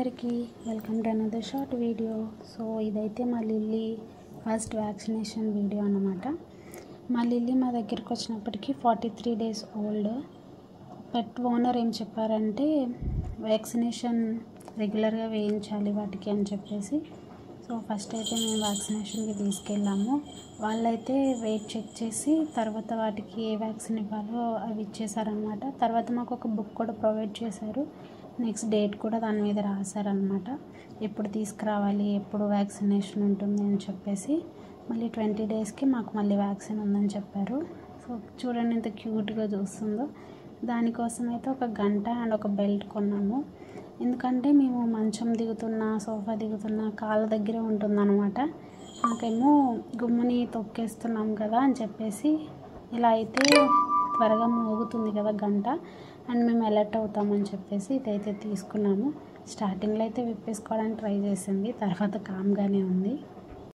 అందరికీ welcome to another short video. So ఇదైతే మా లిల్లీ ఫస్ట్ వ్యాక్సినేషన్ వీడియో అన్నమాట. మా లిల్లీ మా దగ్గరికి వచ్చినప్పటికీ 43 days ఓల్డ్. పెట్ ఓనర్ ఏం చెప్పారంటే వ్యాక్సినేషన్ రెగ్యులర్గా వేయించాలి వాటికి అని చెప్పేసి. సో ఫస్ట్ అయితే మేము వ్యాక్సినేషన్కి తీసుకెళ్ళాము. వాళ్ళైతే వెయిట్ చెక్ చేసి తర్వాత వాటికి ఏ వ్యాక్సిన్ ఇవ్వాలో అవి ఇచ్చేసారనమాట. తర్వాత మాకు ఒక బుక్ కూడా ప్రొవైడ్ చేశారు. నెక్స్ట్ డేట్ కూడా దాని మీద రాశారనమాట, ఎప్పుడు తీసుకురావాలి, ఎప్పుడు వ్యాక్సినేషన్ ఉంటుంది అని చెప్పేసి. మళ్ళీ 20 daysకి మాకు మళ్ళీ వ్యాక్సిన్ ఉందని చెప్పారు. సో చూడండి ఎంత క్యూట్గా చూస్తుందో. దానికోసం అయితే ఒక గంట అండ్ ఒక బెల్ట్ కొన్నాము. ఎందుకంటే మేము మంచం దిగుతున్నా సోఫా దిగుతున్నా కాళ్ళ దగ్గరే ఉంటుందన్నమాట. నాకేమో గుమ్మని తొక్కేస్తున్నాం కదా అని చెప్పేసి ఇలా అయితే త్వరగా మోగుతుంది కదా గంట, అండ్ మేము అలర్ట్ అవుతామని చెప్పేసి ఇదైతే తీసుకున్నాము. స్టార్టింగ్లో అయితే విప్పేసుకోవడానికి ట్రై చేసింది, తర్వాత కామ్గానే ఉంది.